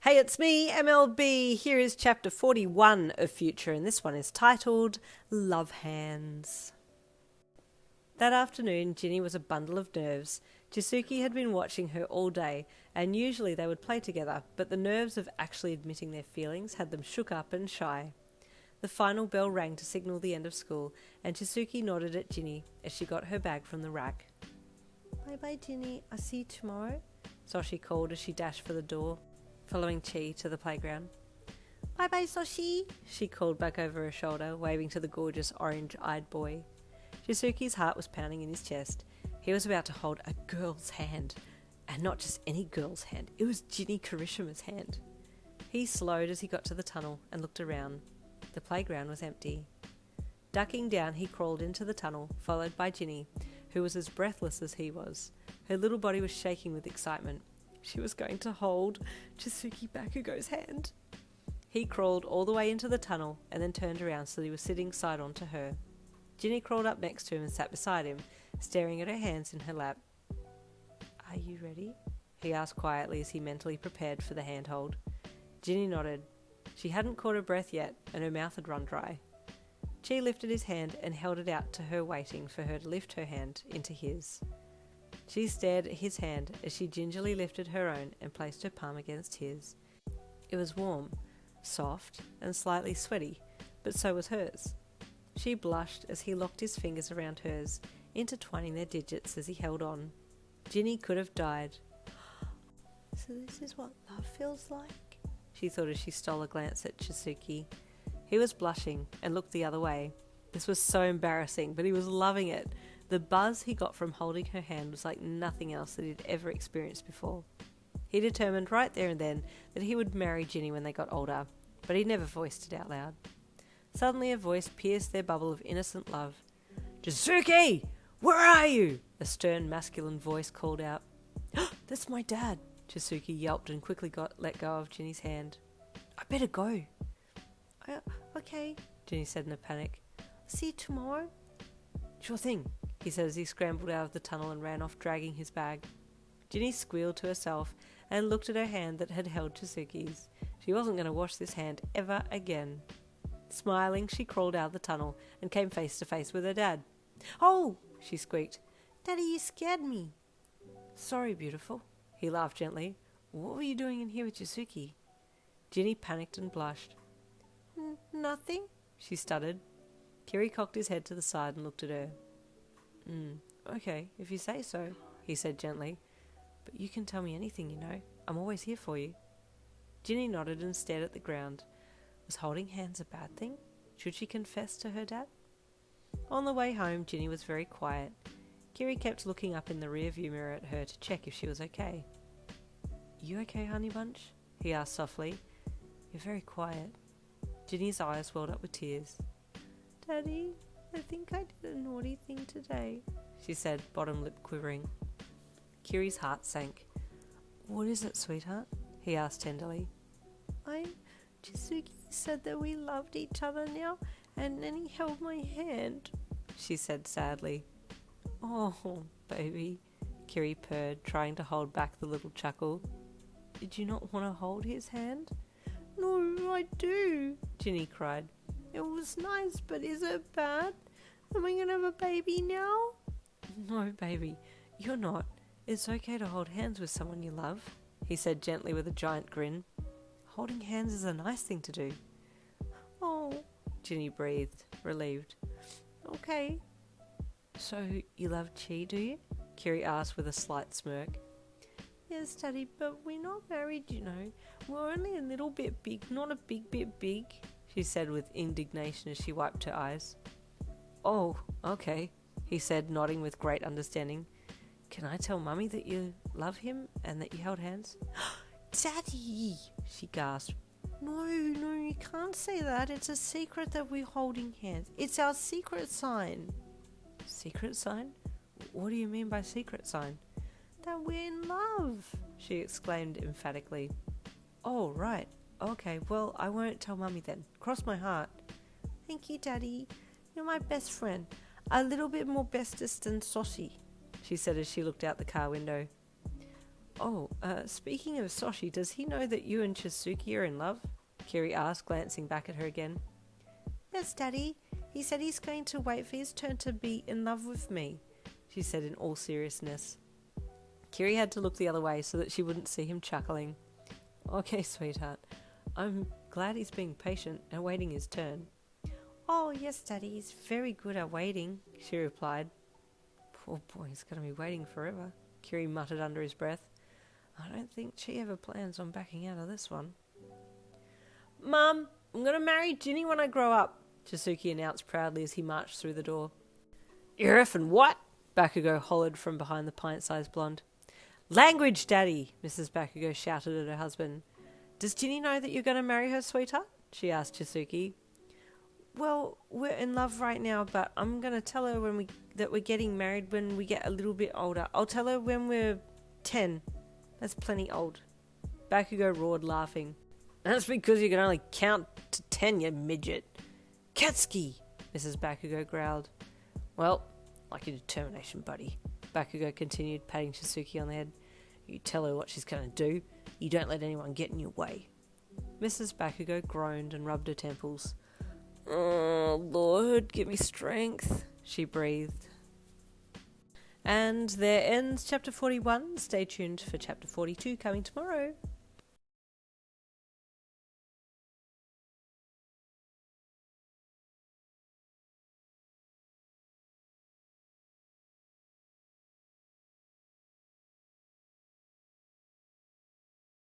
Hey, it's me, MLB. Here is chapter 41 of Future, and this one is titled Love Hands. That afternoon, Jinny was a bundle of nerves. Chisuke had been watching her all day, and usually they would play together, but the nerves of actually admitting their feelings had them shook up and shy. The final bell rang to signal the end of school, and Chisuke nodded at Jinny as she got her bag from the rack. Bye-bye, Jinny. I'll see you tomorrow, Soshi called as she dashed for the door, following Chi to the playground. Bye-bye, Soshi, she called back over her shoulder, waving to the gorgeous orange-eyed boy. Chisuke's heart was pounding in his chest. He was about to hold a girl's hand, and not just any girl's hand. It was Jinny Kirishima's hand. He slowed as he got to the tunnel and looked around. The playground was empty. Ducking down, he crawled into the tunnel, followed by Jinny, who was as breathless as he was. Her little body was shaking with excitement. She was going to hold Chisuke Bakugou's hand. He crawled all the way into the tunnel and then turned around so that he was sitting side on to her. Jinny crawled up next to him and sat beside him, staring at her hands in her lap. Are you ready? He asked quietly as he mentally prepared for the handhold. Jinny nodded. She hadn't caught her breath yet, and her mouth had run dry. Chi lifted his hand and held it out to her, waiting for her to lift her hand into his. She stared at his hand as she gingerly lifted her own and placed her palm against his. It was warm, soft, and slightly sweaty, but so was hers. She blushed as he locked his fingers around hers, intertwining their digits as he held on. Jinny could have died. So this is what love feels like? She thought as she stole a glance at Chisuke. He was blushing and looked the other way. This was so embarrassing, but he was loving it. The buzz he got from holding her hand was like nothing else that he'd ever experienced before. He determined right there and then that he would marry Jinny when they got older, but he never voiced it out loud. Suddenly a voice pierced their bubble of innocent love. Chisuke! Where are you? A stern masculine voice called out. That's my dad, Chisuke yelped and quickly let go of Jinny's hand. I better go. Okay, Jinny said in a panic. See you tomorrow? Sure thing, he said as he scrambled out of the tunnel and ran off, dragging his bag. Jinny squealed to herself and looked at her hand that had held Chisuke's. She wasn't going to wash this hand ever again. Smiling, she crawled out of the tunnel and came face to face with her dad. Oh, she squeaked. Daddy, you scared me. Sorry, beautiful, he laughed gently. What were you doing in here with Chisuke? Jinny panicked and blushed. Nothing, she stuttered. Kiri cocked his head to the side and looked at her. Okay, if you say so, he said gently. But you can tell me anything, you know. I'm always here for you. Jinny nodded and stared at the ground. Was holding hands a bad thing? Should she confess to her dad? On the way home, Jinny was very quiet. Kiri kept looking up in the rearview mirror at her to check if she was okay. You okay, honey bunch? He asked softly. You're very quiet. Jinny's eyes welled up with tears. Daddy, I think I did a naughty thing today, she said, bottom lip quivering. Kiri's heart sank. What is it, sweetheart? He asked tenderly. Chisuke said that we loved each other now, and then he held my hand, she said sadly. Oh, baby, Kiri purred, trying to hold back the little chuckle. Did you not want to hold his hand? No, I do, Jinny cried. It was nice, but is it bad? Am I going to have a baby now? No, baby, you're not. It's okay to hold hands with someone you love, he said gently with a giant grin. Holding hands is a nice thing to do. Oh, Jinny breathed, relieved. Okay. So you love Chi, do you? Kiri asked with a slight smirk. Yes, Daddy, but we're not married, you know. We're only a little bit big, not a big bit big, she said with indignation as she wiped her eyes. Oh, okay, he said, nodding with great understanding. Can I tell Mummy that you love him and that you held hands? Daddy, she gasped. No, you can't say that. It's a secret that we're holding hands. It's our secret sign. Secret sign? What do you mean by secret sign? That we're in love, she exclaimed emphatically. Oh, right. Okay, well, I won't tell Mummy then. Cross my heart. Thank you, Daddy. You're my best friend. A little bit more bestest than Soshi, she said as she looked out the car window. Oh, speaking of Soshi, does he know that you and Chisuke are in love? Kiri asked, glancing back at her again. Yes, Daddy. He said he's going to wait for his turn to be in love with me, she said in all seriousness. Kiri had to look the other way so that she wouldn't see him chuckling. Okay, sweetheart. I'm glad he's being patient and waiting his turn. Oh, yes, Daddy. He's very good at waiting, she replied. Poor boy, he's going to be waiting forever, Kiri muttered under his breath. I don't think she ever plans on backing out of this one. Mum, I'm going to marry Jinny when I grow up, Chisuke announced proudly as he marched through the door. You're effing what? Bakugou hollered from behind the pint-sized blonde. Language, Daddy, Mrs. Bakugou shouted at her husband. Does Jinny know that you're going to marry her, sweetheart? She asked Chisuke. Well, we're in love right now, but I'm going to tell her that we're getting married when we get a little bit older. I'll tell her when we're 10. That's plenty old. Bakugou roared, laughing. That's because you can only count to 10, you midget. Katsuki, Mrs. Bakugou growled. Well, like your determination, buddy. Bakugou continued, patting Chisuke on the head. You tell her what she's going to do. You don't let anyone get in your way. Mrs. Bakugou groaned and rubbed her temples. Oh, Lord, give me strength, she breathed. And there ends chapter 41. Stay tuned for chapter 42 coming tomorrow.